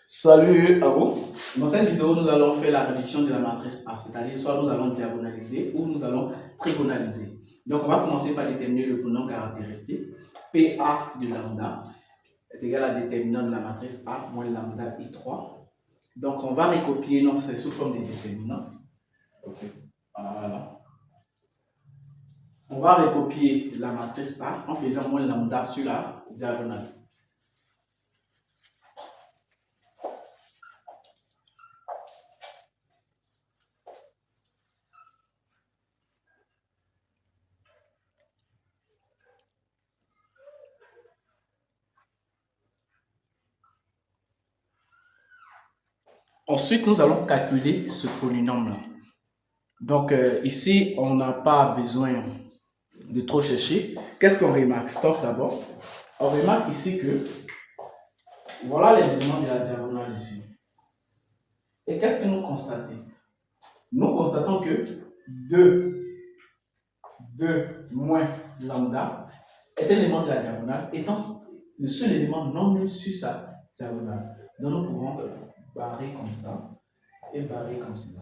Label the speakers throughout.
Speaker 1: Salut à vous. Dans cette vidéo, nous allons faire la réduction de la matrice A, c'est-à-dire soit nous allons diagonaliser ou nous allons trigonaliser. Donc, on va commencer par déterminer le prénom caractéristique. PA de lambda est égal à déterminant de la matrice A moins lambda I3. Donc, on va recopier, non, c'est sous forme de déterminant. Okay. Voilà. On va recopier la matrice A en faisant moins lambda sur la diagonale. Ensuite, nous allons calculer ce polynôme-là. Donc, ici, on n'a pas besoin de trop chercher. Qu'est-ce qu'on remarque? Stop d'abord. On remarque ici que voilà les éléments de la diagonale ici. Et qu'est-ce que nous constatons? Nous constatons que 2 moins lambda est un élément de la diagonale, étant le seul élément non nul sur sa diagonale. Donc, nous pouvons barrer comme ça et barrer comme cela.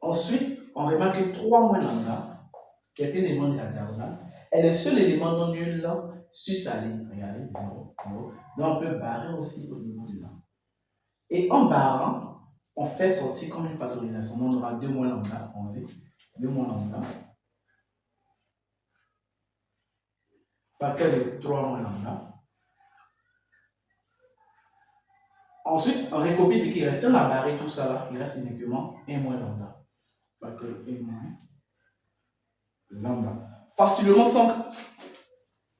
Speaker 1: Ensuite, on remarque que 3 moins lambda, qui est un élément de la diagonale, est le seul élément non nul sur sa ligne. Regardez, 0, 0. Donc, on peut barrer aussi au niveau de là. Et en barrant, on fait sortir comme une factorisation. On aura 2 moins lambda, on dit 2 moins lambda. Facteur de 3 moins lambda. Ensuite, on recopie ce qui reste. Si on a barré tout ça là, il reste uniquement 1 moins lambda. Facteur 1 moins lambda. Facilement, sans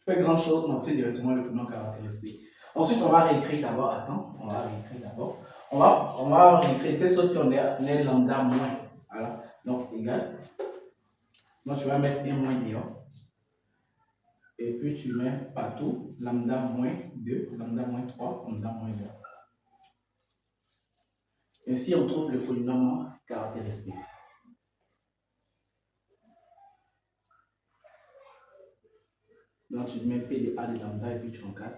Speaker 1: faire grand chose, on obtient directement le prénom caractéristique. Ensuite, on va réécrire d'abord. Attends, on va réécrire d'abord. On va réécrire telle sorte qu'on ait lambda moins. Voilà. Donc, égal. Donc, tu vas mettre 1 moins dehors. Et puis, tu mets partout lambda moins 2, lambda moins 3, lambda moins 0. Ainsi, on trouve le polynôme caractéristique. Donc, tu mets P de A de lambda et puis tu encadres.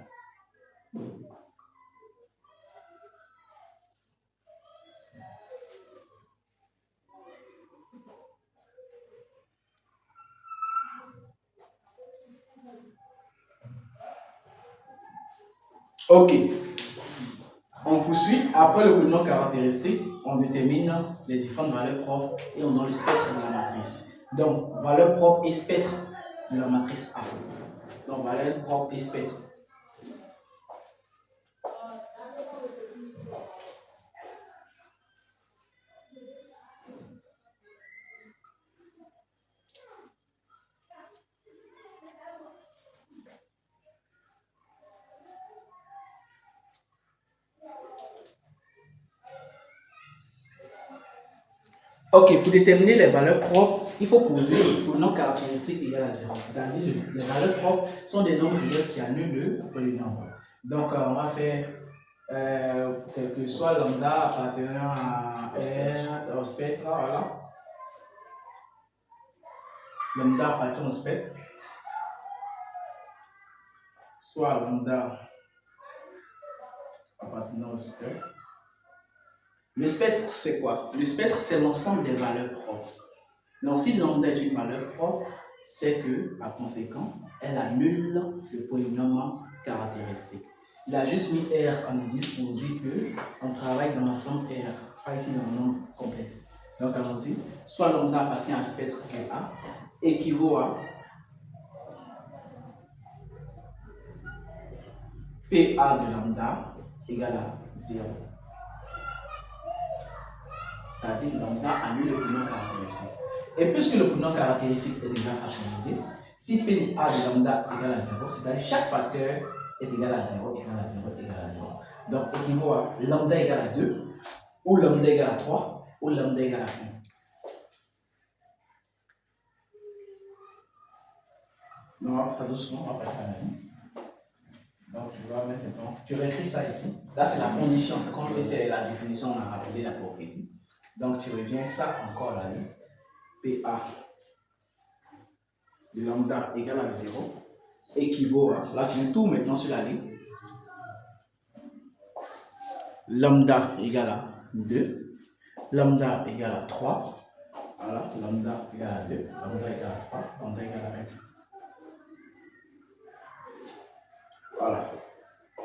Speaker 1: Ok. On poursuit. Après le polynôme caractéristique, on détermine les différentes valeurs propres et on donne le spectre de la matrice. Donc, valeur propre et spectre de la matrice A. Donc, valeur propre et spectre. Ok, pour déterminer les valeurs propres, il faut poser le polynôme caractéristique égal à 0. C'est-à-dire que les valeurs propres sont des nombres réels qui annulent le polynôme. Donc, on va faire, quel que soit lambda appartenant à R, au spectre, voilà. Lambda appartient au spectre. Soit lambda appartenant au spectre. Le spectre, c'est quoi? Le spectre, c'est l'ensemble des valeurs propres. Donc, si lambda est une valeur propre, c'est que, par conséquent, elle annule le polynôme caractéristique. Il a juste mis R en indice pour dire qu'on travaille dans l'ensemble R, pas ici dans le nombre complexe. Donc, allons-y. Soit lambda appartient à un spectre A, équivaut à PA de lambda égale à 0. C'est-à-dire que lambda annule le polynôme caractéristique. Et puisque le polynôme caractéristique est déjà factorisé, si P A de lambda égale à 0, c'est-à-dire chaque facteur est égal à 0, égal à 0, égal à 0. Donc, équivaut à lambda égale à 2, ou lambda égale à 3, ou lambda égale à 1. Donc, on va faire ça doucement, on va faire la ligne. Donc, tu vas mettre c'est bon. Tu réécris ça ici. Là, c'est la condition, c'est comme si c'est la définition, on a rappelé la propriété. Donc, tu reviens ça encore à la ligne. PA de lambda égale à 0 équivaut à, là tu mets tout maintenant sur la ligne, lambda égale à 2, lambda égale à 3, voilà, lambda égale à 2, lambda égale à 3, lambda égale à 1. Voilà.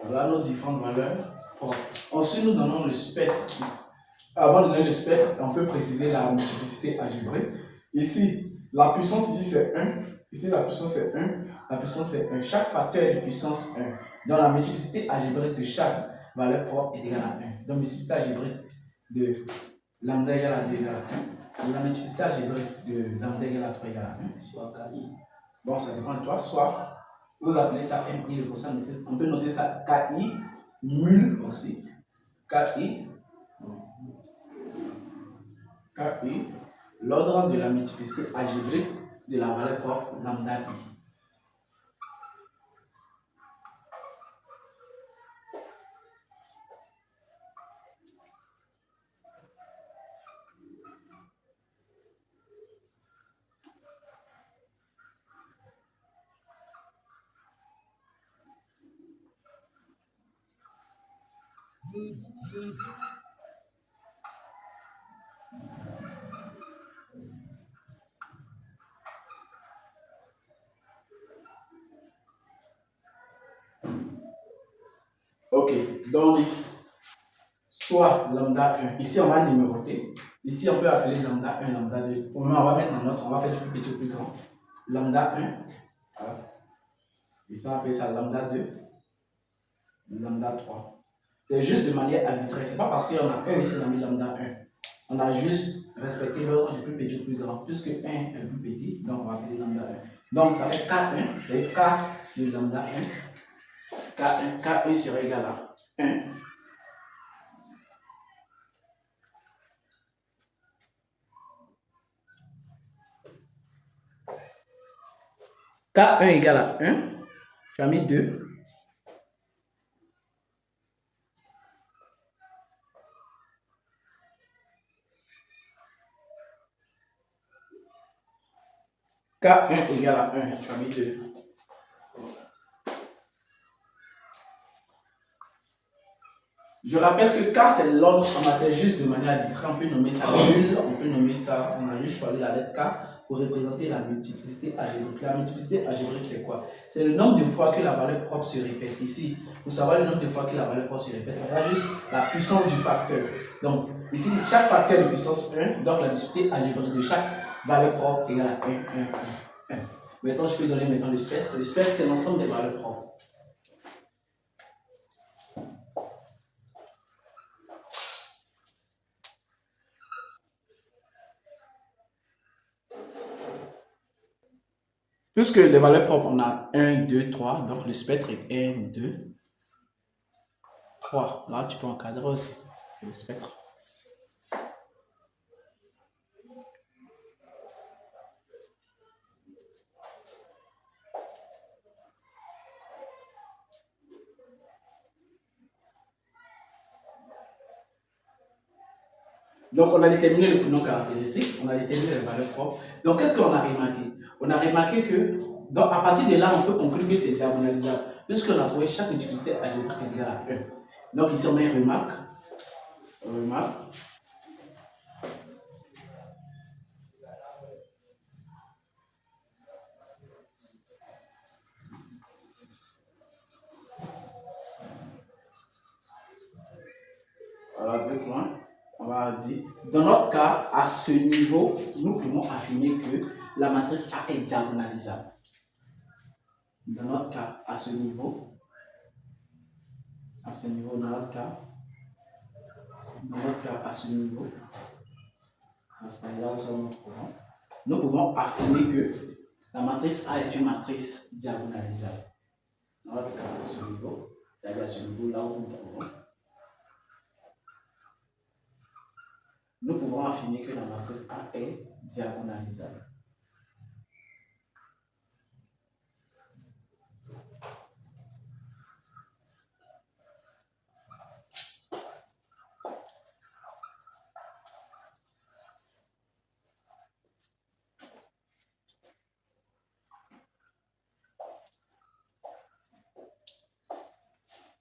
Speaker 1: Voilà nos différentes valeurs. Bon. Ensuite, nous donnons le spectre. Avant de donner le spectre, on peut préciser la multiplicité algébrique. Ici, la puissance ici c'est 1. Ici, la puissance c'est 1. La puissance c'est 1. Chaque facteur est de puissance 1. Donc, la multiplicité algébrique de chaque valeur propre est égale à 1. Donc, multiplicité algébrique de lambda égale à 2 égale à 1. Et la multiplicité algébrique de lambda égale à 3 égale à 1. Soit KI. Bon, ça dépend de toi. Soit vous appelez ça MI, le quotient. On peut noter ça KI, mul aussi. KI, l'ordre de la multiplicité algébrique de la valeur propre lambda I. Ok, donc soit lambda 1, ici on va numéroter, ici on peut appeler lambda 1, lambda 2, on va mettre en autre, on va faire du plus petit au plus grand, lambda 1, voilà. Ici on appelle ça lambda 2, lambda 3. C'est juste de manière arbitraire, c'est pas parce qu'il y en a un ici on a mis lambda 1, on a juste respecté l'ordre du plus petit au plus grand, puisque 1 est le plus petit, donc on va appeler lambda 1. Donc ça fait K1, c'est K de lambda 1, K1 sera égal à 1. K1 égale à 1, tu as mis 2. K1 égale à 1, tu as mis 2. Je rappelle que K c'est l'ordre, c'est juste de manière arbitraire, on peut nommer ça nul, on peut nommer ça, on a juste choisi la lettre K pour représenter la multiplicité algébrique. La multiplicité algébrique c'est quoi? C'est le nombre de fois que la valeur propre se répète. Ici, pour savoir le nombre de fois que la valeur propre se répète, on a juste la puissance du facteur. Donc, ici, chaque facteur de puissance 1, donc la multiplicité algébrique de chaque valeur propre égale à 1, 1, 1, 1. Maintenant, je peux donner maintenant le spectre. Le spectre, c'est l'ensemble des valeurs propres. Puisque les valeurs propres, on a 1, 2, 3, donc le spectre est 1, 2, 3. Là, tu peux encadrer aussi le spectre. Donc, on a déterminé le prénom caractéristique, on a déterminé les valeurs propres. Donc, qu'est-ce qu'on a remarqué? On a remarqué que, donc, à partir de là, on peut conclure que c'est diagonalisable, puisqu'on a trouvé chaque multiplicité algébrique égale à 1. Donc, ici, on met une remarque. Remarque. Voilà, 2 points. On va dire, dans notre cas, à ce niveau, nous pouvons affirmer que la matrice A est diagonalisable. Dans notre cas, à ce niveau, dans notre cas, à ce niveau, là où nous trouvons, nous pouvons affirmer que la matrice A est une matrice diagonalisable. Dans notre cas, à ce niveau, c'est-à-dire à ce niveau, là où nous trouvons, nous pouvons affirmer que la matrice A est diagonalisable.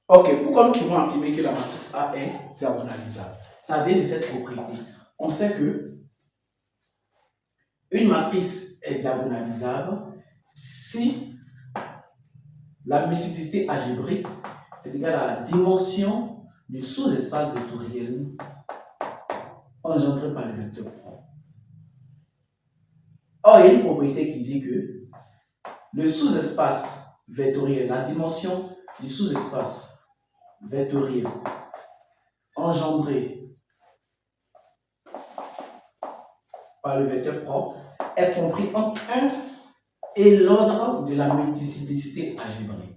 Speaker 1: Ok, pourquoi nous pouvons affirmer que la matrice A est diagonalisable? Ça vient de cette propriété. On sait que une matrice est diagonalisable si la multiplicité algébrique est égale à la dimension du sous-espace vectoriel engendré par le vecteur propre. Or, il y a une propriété qui dit que le sous-espace vectoriel, la dimension du sous-espace vectoriel engendré par le vecteur propre est compris entre 1 et l'ordre de la multiplicité algébrique.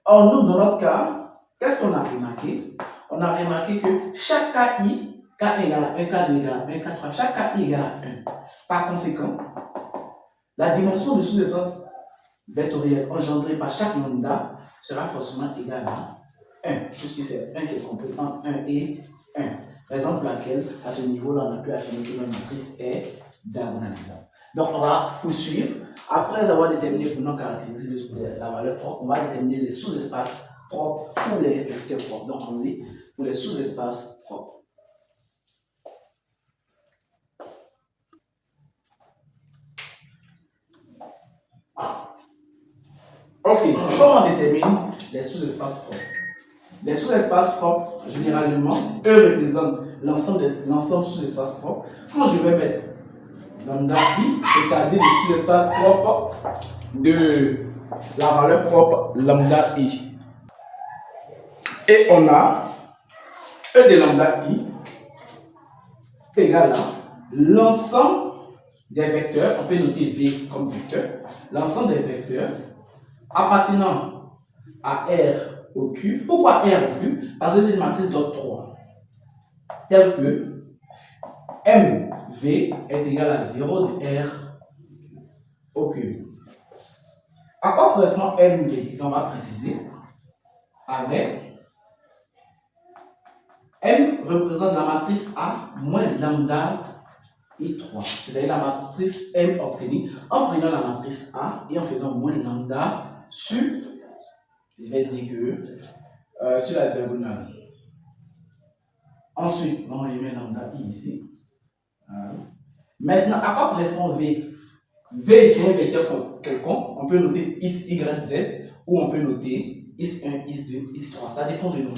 Speaker 1: Or, nous, dans notre cas, qu'est-ce qu'on a remarqué? On a remarqué que chaque KI, K égale à 1, K2 égale à 1, K3, chaque KI égale à 1. Par conséquent, la dimension du sous-espace vectoriel engendré par chaque lambda sera forcément égale à 1, puisque c'est 1 qui est compris entre 1 et 1. Raison pour laquelle, à ce niveau-là, on a pu affirmer que la matrice est diagonalisable. Donc, on va poursuivre. Après avoir déterminé pour nous caractériser la valeur propre, on va déterminer les sous-espaces propres pour les vecteurs propres. Donc, on dit pour les sous-espaces propres. Ok, comment on détermine les sous-espaces propres? Les sous-espaces propres, généralement, eux représentent l'ensemble sous-espaces propres. Quand je vais mettre lambda i, c'est-à-dire le sous-espace propre de la valeur propre lambda i. Et on a E de lambda i égale à l'ensemble des vecteurs, on peut noter V comme vecteur, l'ensemble des vecteurs appartenant à R au Q. Pourquoi R au Q? Parce que c'est une matrice d'ordre 3, telle que MV est égal à 0 de R au Q. À quoi correspond MV? On va préciser avec M représente la matrice A moins lambda I3. C'est-à-dire la matrice M obtenue en prenant la matrice A et en faisant moins lambda sur, je vais dire que, sur la diagonale. Ensuite, on va y mettre lambda I ici. Maintenant, à quoi correspond V? V, c'est un vecteur quelconque. On peut noter X, Y, Z ou on peut noter X1, X2, X3. Ça dépend de nous.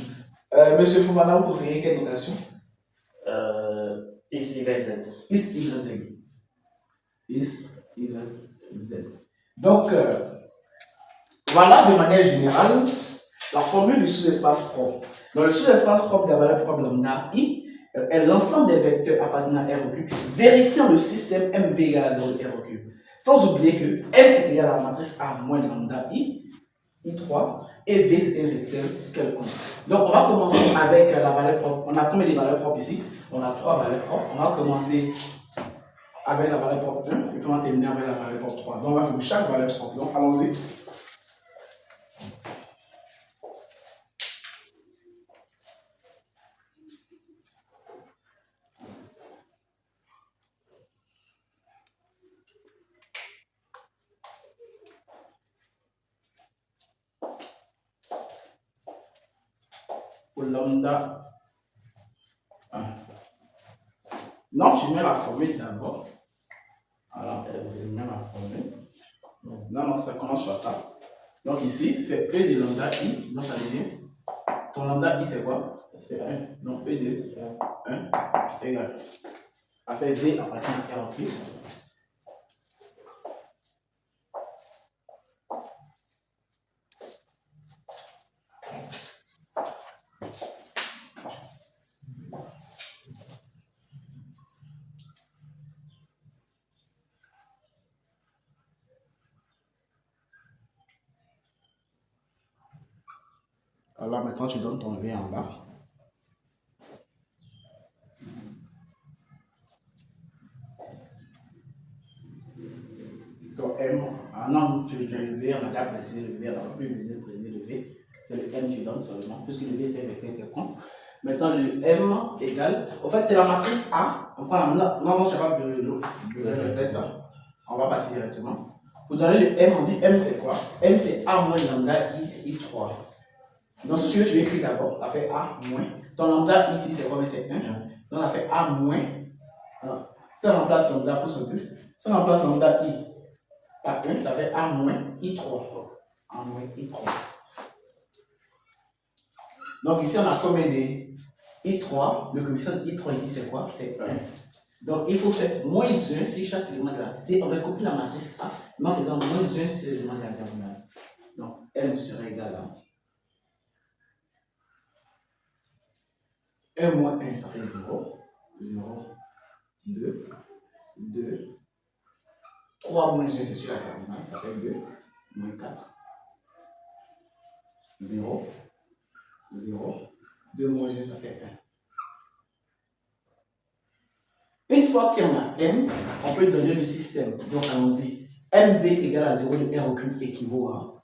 Speaker 1: Monsieur Foumana, vous préférez quelle notation?
Speaker 2: X, Y, Z.
Speaker 1: X, Y, Z. X, Y, Z. Donc, voilà de manière générale la formule du sous-espace propre. Dans le sous-espace propre de la valeur propre lambda I est l'ensemble des vecteurs appartenant à R au cube, vérifiant le système MV égale à 0 de R au cube. Sans oublier que M est égal à la matrice A moins lambda I3 et V c'est un vecteur quelconque. Donc on va commencer avec la valeur propre. On a combien de valeurs propres ici? On a 3 valeurs propres. On va commencer avec la valeur propre 1 et puis on va terminer avec la valeur propre 3. Donc on va faire chaque valeur propre. Donc allons-y. Pour lambda 1. Non, tu mets la formule d'abord. Alors, je mets la formule. Non, ça commence par ça. Donc ici, c'est E de lambda I. Donc ça devient. Ton lambda I, c'est quoi? C'est 1. Donc E de 1 égale. Après V appartient à R en plus. Alors maintenant, tu donnes ton V en bas. Ton M. Ah non, tu le V, on a déjà précisé le V, on n'a plus besoin de préciser le V. C'est le M que tu donnes seulement, puisque le V c'est un vecteur quelconque. Maintenant, le M égale. En fait, c'est la matrice A. On prend la. Non, je ne sais pas de faire ça. On va partir directement. Pour donner le M, on dit M c'est quoi? M c'est A moins lambda I3. Donc, si tu veux, je vais écrire d'abord. Ça fait A moins. Ton lambda ici, c'est quoi? C'est 1. Donc, ça fait A moins. Alors, si on remplace lambda, pousse un peu. Si on remplace lambda I par 1, ça fait A moins I3. A moins I3. Donc, ici, on a combien de I3? Le coefficient I3 ici, c'est quoi? C'est 1. Donc, il faut faire moins 1 si chaque élément de la. On recopie la matrice A, mais en faisant moins 1 sur les éléments de la diagonale. Donc, M serait égal à 1 moins 1, ça fait 0. 0, 2, 2. 3 moins 1, c'est sur la diagonale, ça fait 2. Moins 4. 0, 0. 2 moins 1, ça fait 1. Une fois qu'on a M, on peut donner le système. Donc, allons-y. MV égale à 0 de R occulte équivaut à.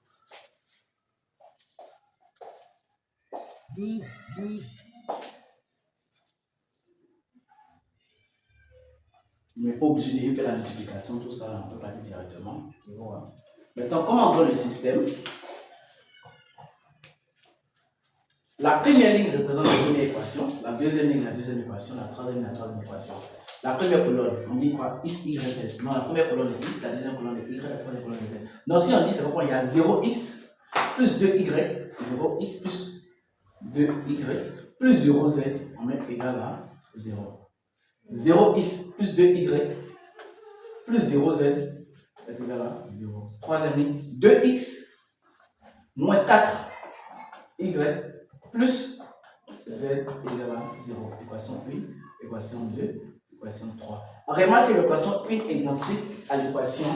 Speaker 1: On n'est pas obligé de faire la multiplication, tout ça, on peut pas dire directement. Maintenant, comment on voit le système? La première ligne représente la première équation, la deuxième ligne, la deuxième équation, la troisième ligne, la troisième équation. La première colonne, on dit quoi? X, Y, Z. Non, la première colonne est X, la deuxième colonne est Y, la troisième colonne est Z. Donc, si on dit, c'est pourquoi il y a 0x plus 2y, 0x plus 2y plus 0z, on met égal à 0. 0x plus 2y plus 0z est égal à 0. Troisième ligne, 2x moins 4y plus z est égal à 0. Équation 1, équation 2, équation 3. On remarque que l'équation 1 est identique à l'équation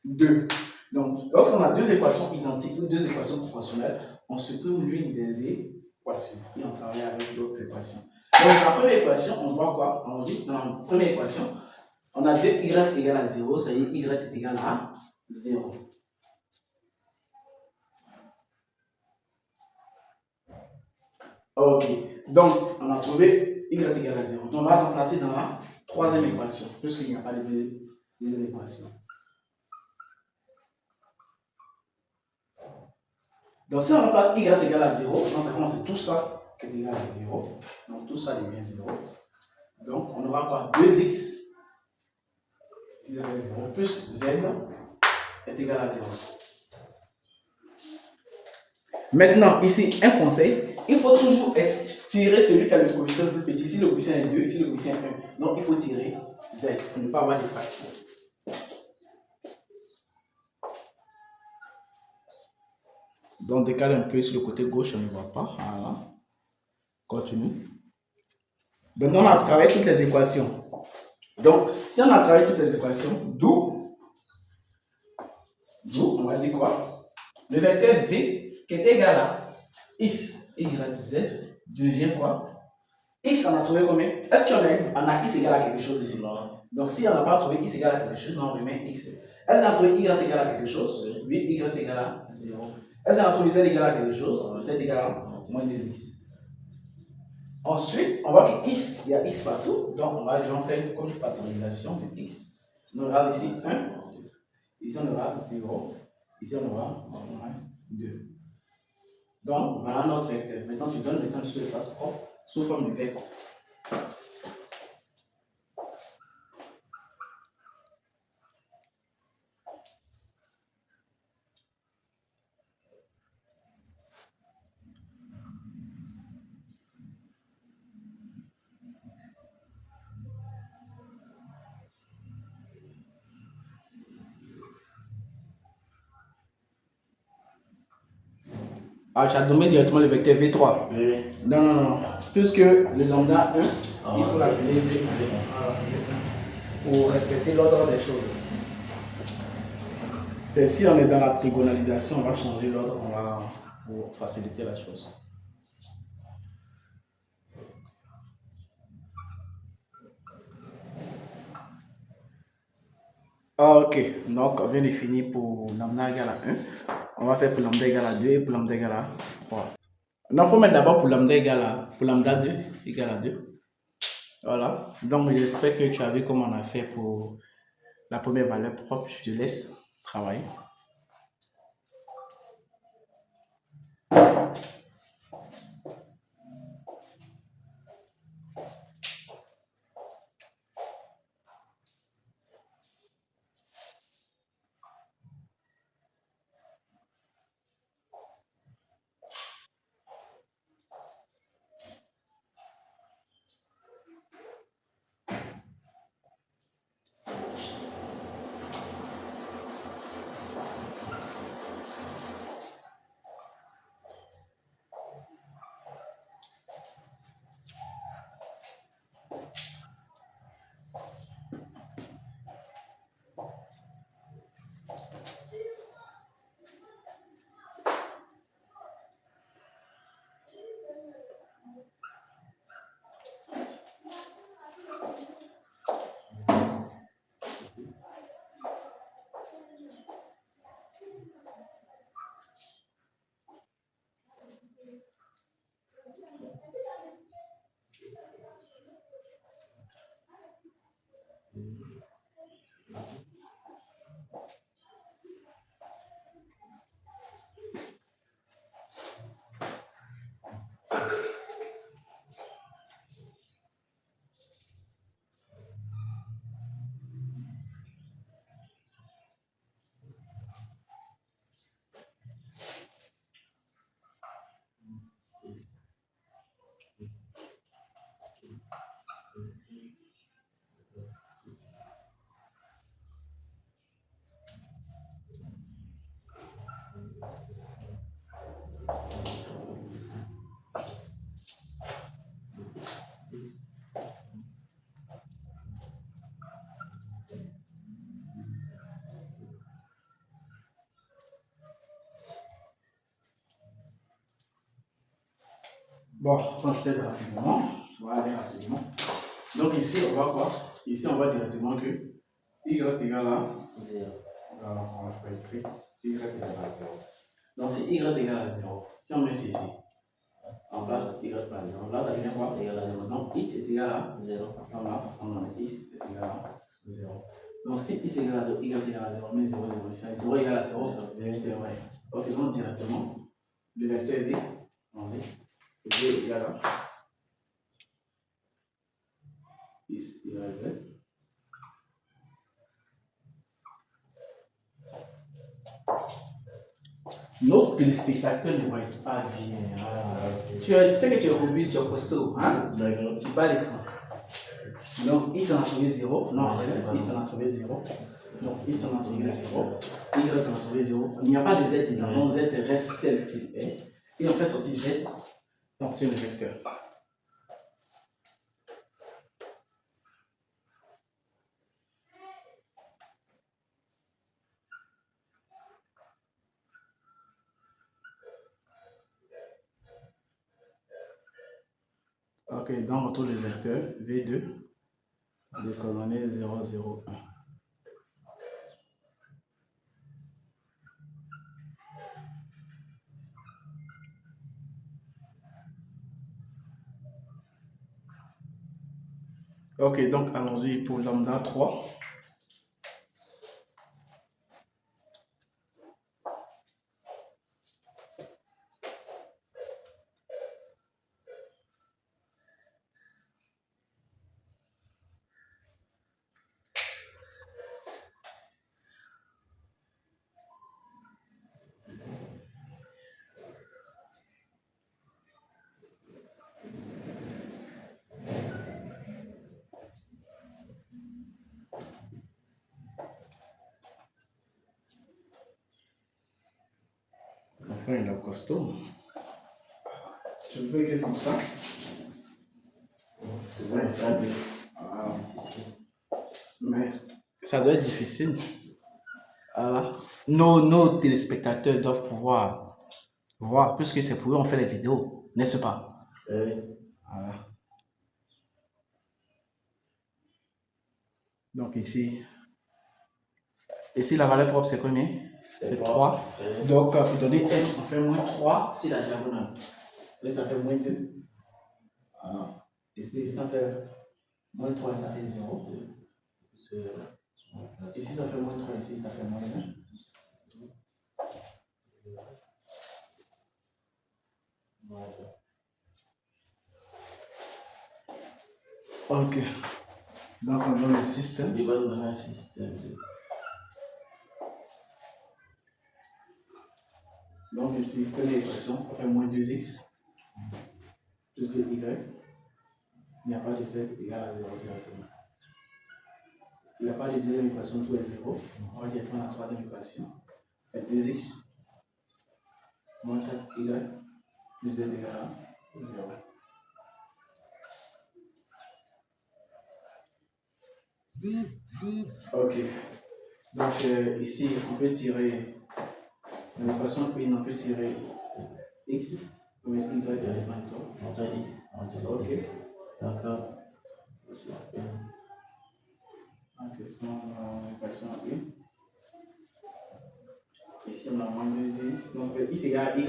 Speaker 1: 2. Donc, lorsqu'on a deux équations identiques ou deux équations proportionnelles, on supprime l'une des équations et on travaille avec l'autre équation. Donc, dans la première équation, on voit quoi? On dit, dans la première équation, on a 2y égale à 0, c'est-à-dire y est égal à 0. Ok, donc on a trouvé y égale à 0. Donc on va remplacer dans la troisième équation, puisqu'il n'y a pas de deuxième équation. Donc si on remplace y égale à 0, donc c'est tout ça qui est égal à 0. Donc tout ça devient 0. Donc on aura quoi? 2x est égal à 0 plus z est égal à 0. Maintenant, ici, un conseil, il faut toujours tirer celui qui a le coefficient le plus petit. Ici, le coefficient est 2, ici, le coefficient est 1. Donc, il faut tirer z pour ne pas avoir de fraction. Donc, décale un peu sur le côté gauche, on ne voit pas. Voilà. Continue. Maintenant, on a travaillé toutes les équations. Donc, si on a travaillé toutes les équations, d'où, on va dire quoi? Le vecteur v qui est égal à x, y, z devient quoi? X, on a trouvé combien? Est-ce qu'on a x égale à quelque chose ici? Donc, si on n'a pas trouvé x égale à quelque chose, on remet x. Est-ce qu'on a trouvé y égale à quelque chose? Oui, y égale à 0. Est-ce qu'on a trouvé z égale à quelque chose? Z égale à moins 2x. Ensuite, on voit que x, il y a x partout. Donc, on va faire comme une factorisation de x. On aura ici 1. Ici, on aura 0. Ici, on aura moins 2. Donc, voilà notre vecteur. Maintenant, tu donnes le temps sur l'espace propre sous forme de vecteur. Ah, tu as donné directement le vecteur V3.
Speaker 2: Oui.
Speaker 1: Non. Puisque le lambda 1, il faut l'appeler V1 pour respecter l'ordre des choses. C'est si on est dans la trigonalisation, on va changer l'ordre, pour faciliter la chose. Ok, donc on vient de finir pour lambda égale à 1. On va faire pour lambda égale à 2 et pour lambda égale à 3. Non, il faut mettre d'abord pour lambda 2 égale à 2. Voilà, donc j'espère que tu as vu comment on a fait pour la première valeur propre. Je te laisse travailler. Bon, quand je t'aide rapidement, on va aller rapidement. Donc ici, on va quoi? Ici, on va directement que y égale à 0. Voilà, on va faire écrire si y égale à 0. Donc si y égale à 0, si on met ici, on place y par 0, là ça devient quoi? Égal à 0. Donc x est égal à 0. Donc là, on a x est égal à 0. Donc si x est égal à 0, y est égal à 0, mais 0, 0, 0 égale à 0, c'est vrai. Ok, donc directement, le vecteur v, allons-y, v est égal à x égale à z. Nos téléspectateurs ne voient pas bien. Tu sais que tu es robuste, tu es costaud. Hein? Tu bats l'écran. Donc, ils en a trouvé 0. Non, ils en a trouvé 0. Donc, ils en a trouvé 0. Y en a trouvé 0. Il n'y a pas de z dedans. Donc, z reste tel qu'il est. Et on fait sortir z. Donc, tu es le vecteur. Ok, donc on retrouve le vecteur V2 de coordonnées 0, 0, 1. Ok, donc allons-y pour lambda 3. Enfin, il est costaud. Je peux écrire comme ça. Mais ça doit être difficile. Nos téléspectateurs doivent pouvoir voir, puisque c'est pour eux on fait les vidéos, n'est-ce pas? Oui. Voilà. Donc ici la valeur propre c'est combien? C'est 3. Donc pour donner n, on fait moins 3 si la diagonale. Là ça fait moins 2. Voilà. Ici ça fait moins 3 et ça fait 0. Ici ça fait moins 3, ici ça fait moins 1. Ok. Donc on donne le système. Il va nous donner un système. Donc ici, première équation, on fait moins 2x plus 2y. Il n'y a pas de z égale à 0 directement. Il n'y a pas de deuxième équation, tout est 0. On va directement à la troisième équation. On fait 2x moins 4y plus z égale à 0. Ok. Donc ici, on peut tirer l'équation 1, on peut tirer x, mais y, ça dépend de toi. On tire x. Ok. D'accord. L'équation 1. Ici, on a moins 2x. Donc, x égale à y.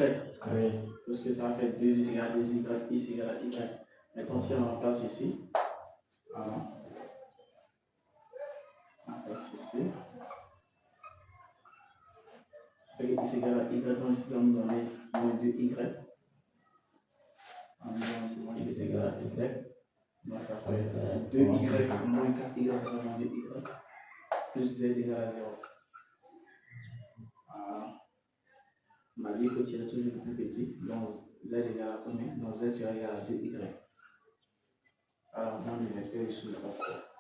Speaker 1: Oui. Parce que ça fait 2x égale à 2y, x égale à y. Maintenant, si on remplace ici, voilà. On remplace ici. C'est que x égale à y. Donc, ici, on va nous donner moins 2y. On va moins 2 égale à y. Donc, ça fait 2y moins 4y, ça fait moins 2y. Plus z égale à 0. Voilà. On m'a dit qu'il faut tirer toujours le plus petit. Donc, z égale à combien? Donc, z égale à 2y. Alors, dans le vecteur, il sous l'espace quoi?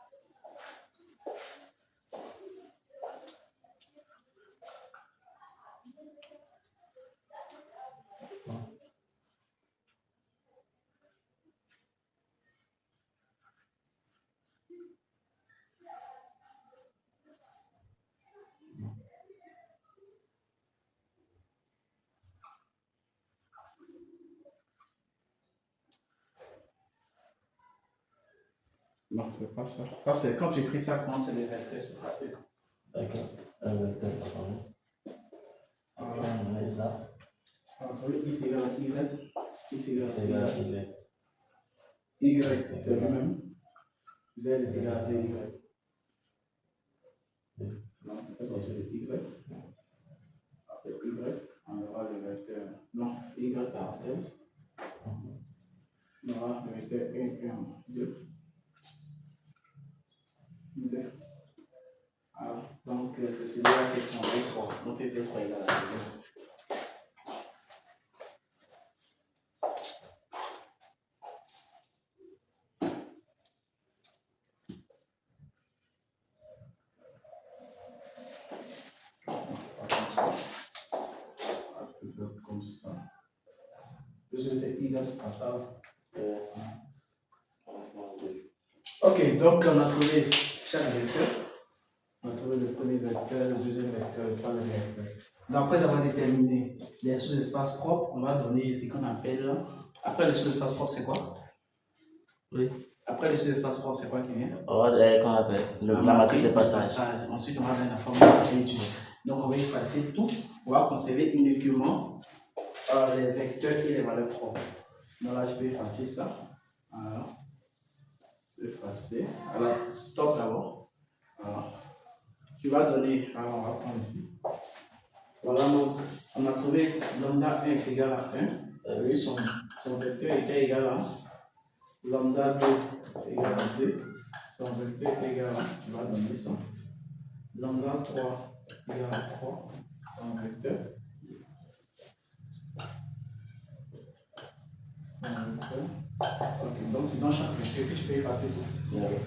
Speaker 1: Non, c'est pas ça. Ça, c'est quand tu écris ça, comment c'est les vecteurs, c'est pas eux.
Speaker 2: D'accord. Un vecteur, pardon. Ok, on met ça.
Speaker 1: Entre X égale à Y, X égale
Speaker 2: C'est égal à Y.
Speaker 1: Y, c'est lui-même. Z est égal à 2Y. Non, on peut sortir le Y. Après Y, on aura le vecteur. Non, Y parenthèse. On aura le vecteur 1, 1, 2. 2. Voilà. Donc, c'est celui-là qui est en V3. Donc, V3 égale à 2. Comme ça. Parce que c'est Y à ça. Ok, donc on a trouvé chaque vecteur. On a trouvé le premier vecteur, le deuxième vecteur, le troisième vecteur. Donc après avoir déterminé les sous-espaces propres, on va donner ce qu'on appelle. Après les sous-espaces propres, c'est quoi? Oui. Après les sous-espaces propres, c'est quoi qui vient?
Speaker 2: Qu'on appelle la matrice de passage.
Speaker 1: Ensuite, on va donner la formule à étudier. Donc on va effacer tout. On va conserver uniquement les vecteurs et les valeurs propres. Donc là, je peux effacer ça. Voilà. Effacer. Alors, stop d'abord. Voilà. Tu vas donner. Alors, on va prendre ici. Voilà, donc, on a trouvé lambda 1 est égal à 1. Lui, son vecteur était égal à lambda 2 égal à 2. Son vecteur est égal à, tu vas donner ça. Lambda 3 égal à 3. Son vecteur. Ok, donc tu donnes chaque vecteur que tu peux effacer tout.
Speaker 2: Ouais.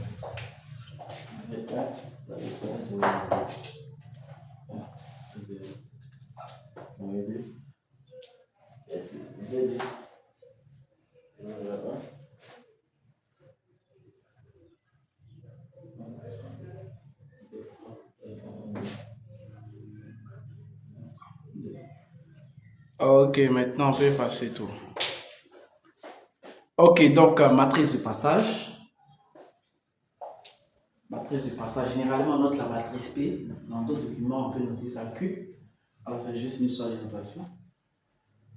Speaker 1: Ok, maintenant on peut effacer tout. Ok, donc matrice de passage. Matrice de passage, généralement on note la matrice P. Dans d'autres documents, on peut noter ça Q. Alors c'est juste une histoire de notation.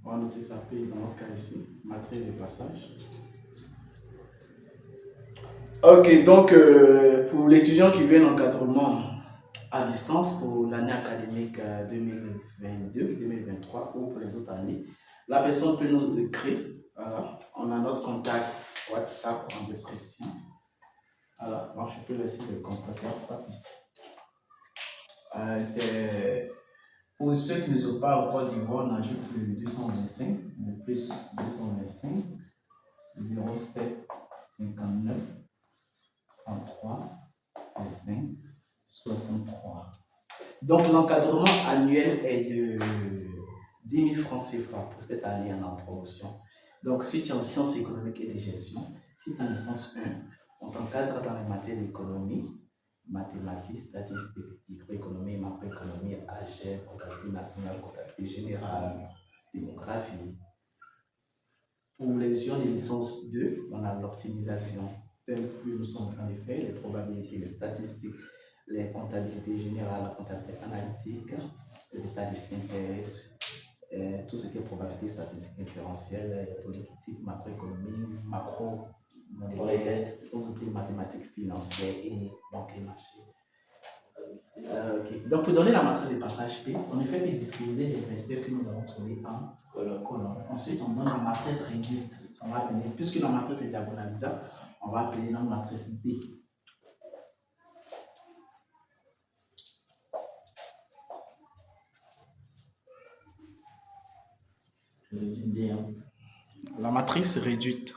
Speaker 1: On va noter ça P dans notre cas ici. Matrice de passage. Ok, donc pour l'étudiant qui veut l'encadrement à distance pour l'année académique 2022-2023 ou pour les autres années, la personne peut nous écrire. On a notre contact WhatsApp en description. Alors, moi je peux laisser le contact WhatsApp ici. C'est pour ceux qui ne sont pas au Côte d'Ivoire, on ajoute le 225, le plus 225, 07 59 33 5 63. Donc l'encadrement annuel est de 10 000 francs CFA pour cette année en promotion. Donc si tu es en sciences économiques et de gestion, si tu es en licence 1, on t'encadre dans les matières d'économie, mathématiques, statistiques, microéconomie, macroéconomie, algèbre, comptabilité nationale, comptabilité générale, démographie. Pour les étudiants de licence 2, on a l'optimisation, telle que nous sommes en train de faire, les probabilités, les statistiques, les comptabilités générales, la comptabilité analytique, les états de synthèse, tout ce qui est probabilité statistique différentielle, politique, macroéconomie, macro-monétaire, sans oublier mathématiques financières et banque et marché. Okay. Donc, pour donner la matrice de passage P, on fait disposer des vecteurs que nous avons trouvés en colonne. Ensuite, on donne la matrice réduite. On va appeler, puisque la matrice est diagonalisable, on va appeler la matrice D. La matrice réduite.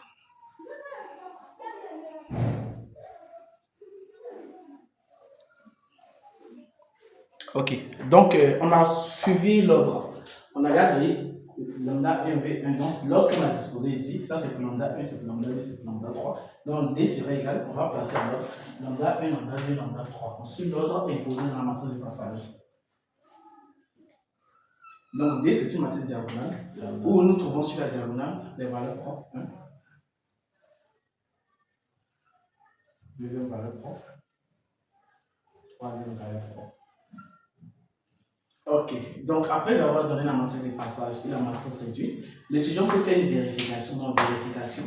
Speaker 1: Ok, donc on a suivi l'ordre. On a regardé lambda 1, V1. Donc l'ordre qu'on a disposé ici, ça c'est pour lambda 1, c'est pour lambda 2, c'est pour lambda 3. Donc D serait égal, on va placer l'ordre. Lambda 1, lambda 2, lambda 3. Ensuite l'ordre est posé dans la matrice de passage. Donc D c'est une matrice diagonale où nous trouvons sur la diagonale les valeurs propres 1. Deuxième valeur propre. Troisième valeur propre. Ok, donc après avoir donné la matrice de passage et la matrice réduite, l'étudiant peut faire une vérification. Donc, vérification.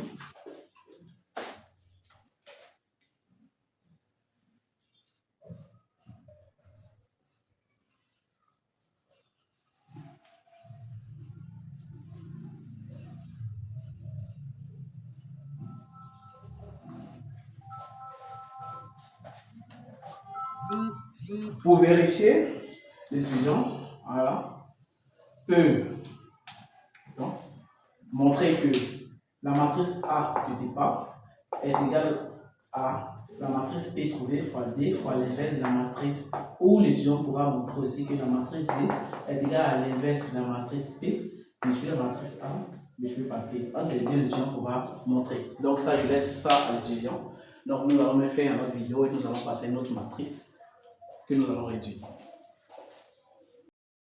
Speaker 1: Pour vérifier, l'étudiant voilà, peut donc, montrer que la matrice A de départ est égale à la matrice P trouvée fois D fois l'inverse de la matrice, ou l'étudiant pourra montrer aussi que la matrice D est égale à l'inverse de la matrice P multiplié la matrice A multiplié par P. Entre les deux, l'étudiant pourra montrer. Donc ça, je laisse ça à l'étudiant. Donc nous allons faire une autre vidéo et nous allons passer une autre matrice que nous allons réduire.